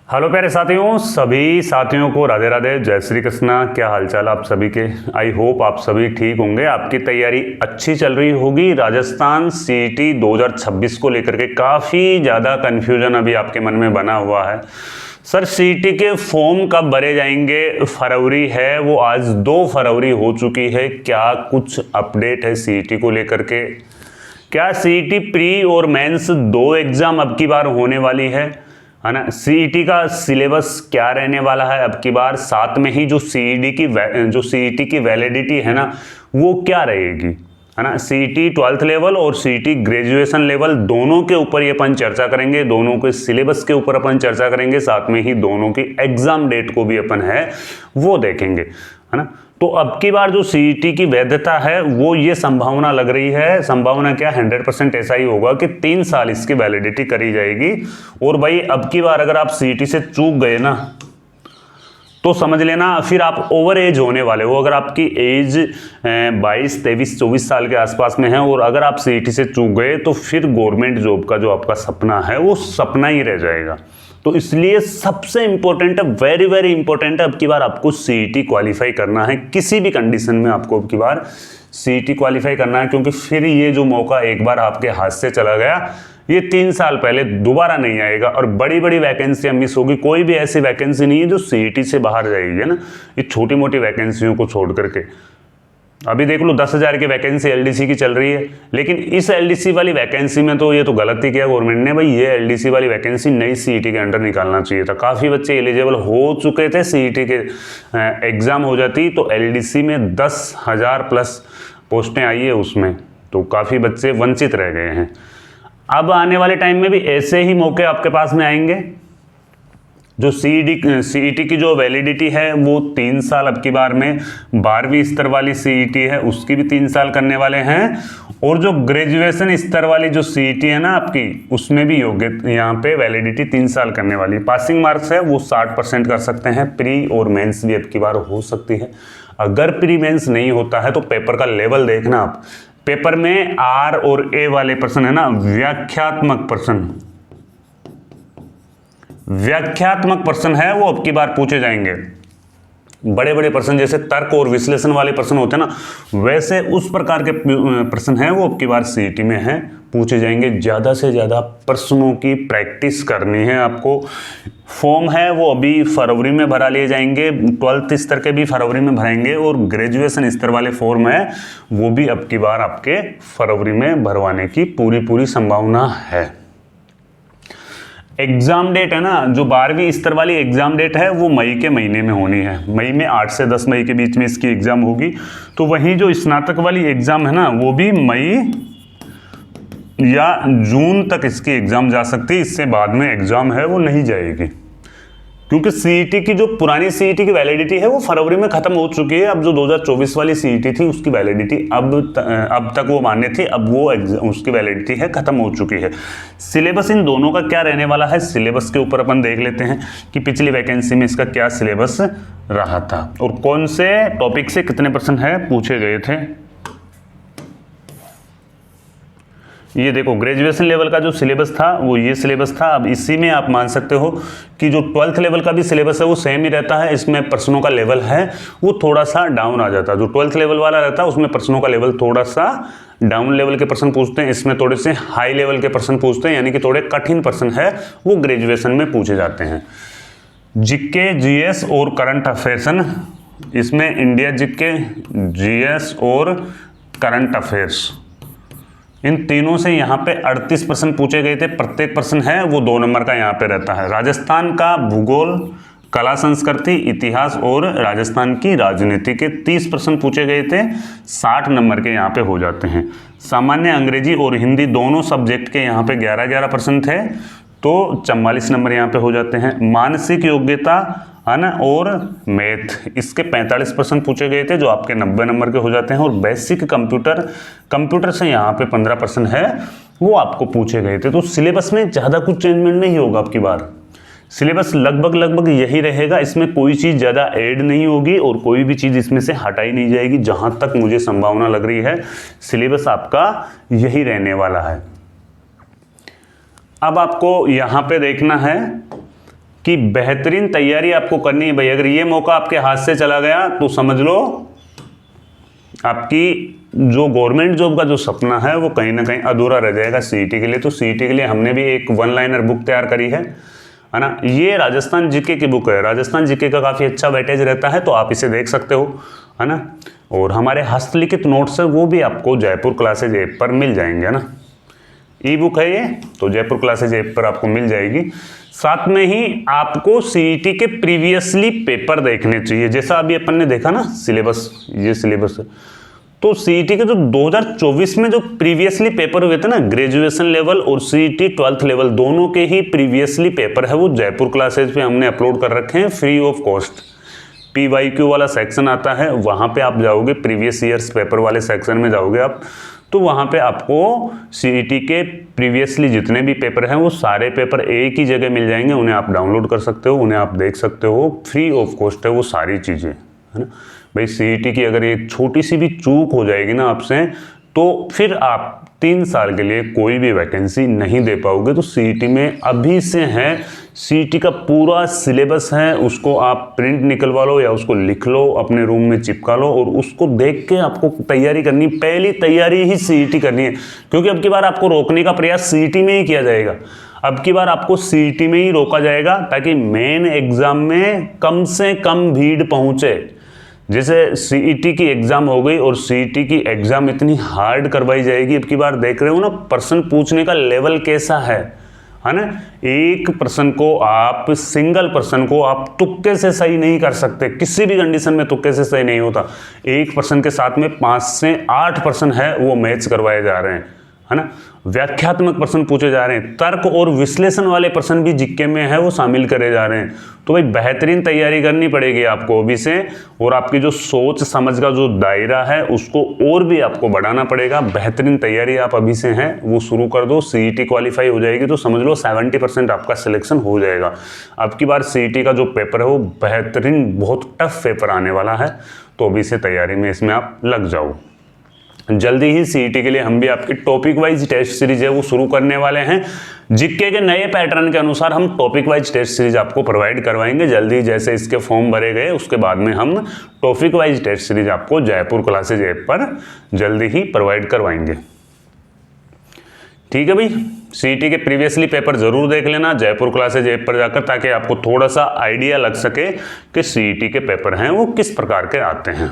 Hello प्यारे साथियों, सभी साथियों को राधे राधे, जय श्री कृष्णा। क्या हालचाल आप सभी के। आई होप आप सभी ठीक होंगे, आपकी तैयारी अच्छी चल रही होगी। राजस्थान सीईटी 2026 को लेकर के काफ़ी ज़्यादा कन्फ्यूजन अभी आपके मन में बना हुआ है। सर सीईटी के फॉर्म कब भरे जाएंगे, फरवरी है वो आज 2 फरवरी हो चुकी है। क्या कुछ अपडेट है सीईटी को लेकर के? क्या सीईटी प्री और मेंस 2 एग्ज़ाम अब की बार होने वाली है ना? सीईटी का सिलेबस क्या रहने वाला है अब की बार? साथ में ही जो सीईटी की वैलिडिटी है ना, वो क्या रहेगी, है ना? सीईटी 12th लेवल और सीईटी ग्रेजुएशन लेवल दोनों के ऊपर ये अपन चर्चा करेंगे, दोनों के सिलेबस के ऊपर अपन चर्चा करेंगे, साथ में ही दोनों की एग्जाम डेट को भी अपन है वो देखेंगे, है ना? तो अब की बार जो सीईटी की वैधता है वो ये संभावना लग रही है, संभावना क्या 100% ऐसा ही होगा कि 3 साल इसकी वैलिडिटी करी जाएगी। और भाई अब की बार अगर आप सीईटी से चूक गए ना तो समझ लेना फिर आप ओवर एज होने वाले हो। अगर आपकी एज 22, 23, 24 साल के आसपास में है और अगर आप सीईटी से चूक गए तो फिर गवर्नमेंट जॉब का जो आपका सपना है वो सपना ही रह जाएगा। तो इसलिए सबसे इंपॉर्टेंट है, वेरी वेरी इंपॉर्टेंट है, अब की बार आपको सीईटी क्वालिफाई करना है। किसी भी कंडीशन में आपको अब की बार सीईटी क्वालिफाई करना है, क्योंकि फिर ये जो मौका एक बार आपके हाथ से चला गया ये 3 साल पहले दोबारा नहीं आएगा। और बड़ी बड़ी वैकेंसियां मिस होगी, कोई भी ऐसी वैकेंसी नहीं है जो सीईटी से बाहर जाएगी, है ना? ये छोटी मोटी वैकेंसियों को छोड़ करके अभी देख लो 10,000 की वैकेंसी एलडीसी की चल रही है, लेकिन इस एलडीसी वाली वैकेंसी में तो ये तो गलत ही किया गवर्नमेंट ने भाई। ये एलडीसी वाली वैकेंसी नई सीईटी के अंडर निकालना चाहिए था। काफ़ी बच्चे एलिजिबल हो चुके थे, सीईटी के एग्ज़ाम हो जाती तो एलडीसी में 10,000 प्लस पोस्टें आई है उसमें, तो काफ़ी बच्चे वंचित रह गए हैं। अब आने वाले टाइम में भी ऐसे ही मौके आपके पास में आएंगे। जो सीईटी की जो वैलिडिटी है वो 3 साल अब की बार में, 12वीं स्तर वाली सीईटी है उसकी भी 3 साल करने वाले हैं। और जो ग्रेजुएशन स्तर वाली जो सीईटी है ना आपकी, उसमें भी योग्य यहाँ पे वैलिडिटी 3 साल करने वाली है। पासिंग मार्क्स है वो 60% कर सकते हैं। प्री और मेंस भी अब की बार हो सकती है। अगर प्री मेंस नहीं होता है तो पेपर का लेवल देखना आप। पेपर में आर और ए वाले प्रश्न है ना, व्याख्यात्मक प्रश्न है वो अब की बार पूछे जाएंगे। बड़े बड़े प्रश्न जैसे तर्क और विश्लेषण वाले प्रश्न होते हैं ना, वैसे उस प्रकार के प्रश्न हैं वो अब की बार सीईटी में है पूछे जाएंगे। ज़्यादा से ज़्यादा प्रश्नों की प्रैक्टिस करनी है आपको। फॉर्म है वो अभी फरवरी में भरा लिए जाएंगे, 12th स्तर के भी फरवरी में भरेंगे और ग्रेजुएशन स्तर वाले फॉर्म है वो भी अब की बार आपके फरवरी में भरवाने की पूरी संभावना है। एग्जाम डेट है ना, जो 12वीं स्तर वाली एग्जाम डेट है वो मई के महीने में होनी है। मई में 8 से 10 मई के बीच में इसकी एग्जाम होगी। तो वहीं जो स्नातक वाली एग्जाम है ना वो भी मई या जून तक इसकी एग्जाम जा सकती है, इससे बाद में एग्जाम है वो नहीं जाएगी। क्योंकि सीईटी की जो पुरानी सीईटी की वैलिडिटी है वो फरवरी में खत्म हो चुकी है। अब जो 2024 वाली सीईटी थी उसकी वैलिडिटी अब तक वो मान्य थी, अब वो उसकी वैलिडिटी है खत्म हो चुकी है। सिलेबस इन दोनों का क्या रहने वाला है, सिलेबस के ऊपर अपन देख लेते हैं कि पिछली वैकेंसी में इसका क्या सिलेबस रहा था और कौन से टॉपिक से कितने प्रश्न है पूछे गए थे। ये देखो ग्रेजुएशन लेवल का जो सिलेबस था वो ये सिलेबस था। अब इसी में आप मान सकते हो कि जो 12th लेवल का भी सिलेबस है वो सेम ही रहता है। इसमें प्रश्नों का लेवल है वो थोड़ा सा डाउन आ जाता है। जो 12th लेवल वाला रहता है उसमें प्रश्नों का लेवल थोड़ा सा डाउन लेवल के प्रश्न पूछते हैं, इसमें थोड़े से हाई लेवल के प्रश्न पूछते हैं, यानी कि थोड़े कठिन प्रश्न है वो ग्रेजुएशन में पूछे जाते हैं। जीके, जीएस और करंट अफेयर्स, इसमें इंडिया जीके, जीएस और करंट अफेयर्स, इन तीनों से यहाँ पे 38 प्रश्न पूछे गए थे। प्रत्येक प्रश्न है वो 2 नंबर का यहाँ पे रहता है। राजस्थान का भूगोल, कला संस्कृति, इतिहास और राजस्थान की राजनीति के 30 प्रश्न पूछे गए थे, 60 नंबर के यहाँ पे हो जाते हैं। सामान्य अंग्रेजी और हिंदी दोनों सब्जेक्ट के यहाँ पे 11-11 प्रश्न थे, तो 44 नंबर यहाँ पे हो जाते हैं। मानसिक योग्यता है ना और मैथ, इसके 45 प्रश्न पूछे गए थे जो आपके 90 नंबर के हो जाते हैं। और बेसिक कंप्यूटर से यहाँ पे 15 प्रश्न है वो आपको पूछे गए थे। तो सिलेबस में ज़्यादा कुछ चेंजमेंट नहीं होगा अब की बार। सिलेबस लगभग यही रहेगा, इसमें कोई चीज़ ज़्यादा ऐड नहीं होगी और कोई भी चीज़ इसमें से हटाई नहीं जाएगी। जहाँ तक मुझे संभावना लग रही है सिलेबस आपका यही रहने वाला है। अब आपको यहाँ पे देखना है कि बेहतरीन तैयारी आपको करनी है भाई। अगर ये मौका आपके हाथ से चला गया तो समझ लो आपकी जो गवर्नमेंट जॉब का जो सपना है वो कहीं ना कहीं अधूरा रह जाएगा सीईटी के लिए। तो सीईटी के लिए हमने भी एक वन लाइनर बुक तैयार करी है ना। ये राजस्थान जीके की बुक है। राजस्थान जीके का काफ़ी अच्छा वेटेज रहता है, तो आप इसे देख सकते हो, है ना। और हमारे हस्तलिखित नोट्स है वो भी आपको जयपुर क्लासेज ऐप पर मिल जाएंगे, है ना। ई बुक है ये, तो जयपुर क्लासेज ऐप पर आपको मिल जाएगी। साथ में ही आपको सीईटी के प्रीवियसली पेपर देखने चाहिए। जैसा अभी अपन ने देखा ना सिलेबस, ये सिलेबस है, तो सीईटी के जो 2024 में जो प्रीवियसली पेपर हुए थे ना, ग्रेजुएशन लेवल और सीईटी 12th लेवल दोनों के ही प्रीवियसली पेपर है वो जयपुर क्लासेज पे हमने अपलोड कर रखे हैं फ्री ऑफ कॉस्ट। PYQ वाला सेक्शन आता है, वहाँ पे आप जाओगे, प्रीवियस ईयर्स पेपर वाले सेक्शन में जाओगे आप, तो वहाँ पे आपको सीईटी के प्रीवियसली जितने भी पेपर हैं वो सारे पेपर एक ही जगह मिल जाएंगे। उन्हें आप डाउनलोड कर सकते हो, उन्हें आप देख सकते हो, फ्री ऑफ कॉस्ट है वो सारी चीज़ें, है ना भाई। सीईटी की अगर एक छोटी सी भी चूक हो जाएगी ना आपसे, तो फिर आप 3 साल के लिए कोई भी वैकेंसी नहीं दे पाओगे। तो सीईटी में अभी से है, सीईटी का पूरा सिलेबस है, उसको आप प्रिंट निकलवा लो या उसको लिख लो, अपने रूम में चिपका लो और उसको देख के आपको तैयारी करनी। पहली तैयारी ही सीईटी करनी है, क्योंकि अब की बार आपको रोकने का प्रयास सीईटी में ही किया जाएगा। अब की बार आपको सीईटी में ही रोका जाएगा ताकि मेन एग्जाम में कम से कम भीड़ पहुंचे। जैसे सीईटी की एग्जाम हो गई और सीईटी की एग्जाम इतनी हार्ड करवाई जाएगी, अब की बार देख रहे हो ना प्रश्न पूछने का लेवल कैसा है ना। एक प्रश्न को आप, सिंगल प्रश्न को आप तुक्के से सही नहीं कर सकते, किसी भी कंडीशन में तुक्के से सही नहीं होता। एक प्रश्न के साथ में 5 से 8 प्रश्न है वो मैच करवाए जा रहे हैं, है ना। व्याख्यात्मक प्रश्न पूछे जा रहे हैं, तर्क और विश्लेषण वाले प्रश्न भी जीके में है वो शामिल करे जा रहे हैं। तो भाई बेहतरीन तैयारी करनी पड़ेगी आपको अभी से, और आपकी जो सोच समझ का जो दायरा है उसको और भी आपको बढ़ाना पड़ेगा। बेहतरीन तैयारी आप अभी से हैं वो शुरू कर दो। सीईटी क्वालिफाई हो जाएगी तो समझ लो 70% आपका सिलेक्शन हो जाएगा। अब की बार सीईटी का जो पेपर है वो बेहतरीन, बहुत टफ पेपर आने वाला है, तो अभी से तैयारी में इसमें आप लग जाओ। जल्दी ही सीईटी के लिए हम भी आपकी टॉपिक वाइज टेस्ट सीरीज है वो शुरू करने वाले हैं। जीके के नए पैटर्न के अनुसार हम टॉपिक वाइज टेस्ट सीरीज आपको प्रोवाइड करवाएंगे जल्दी। जैसे इसके फॉर्म भरे गए उसके बाद में हम टॉपिक वाइज टेस्ट सीरीज आपको जयपुर क्लासेज ऐप पर जल्दी ही प्रोवाइड करवाएंगे। ठीक है भाई, सीईटी के प्रीवियसली पेपर जरूर देख लेना जयपुर क्लासेज ऐप पर जाकर, ताकि आपको थोड़ा सा आइडिया लग सके कि सीईटी के पेपर हैं वो किस प्रकार के आते हैं।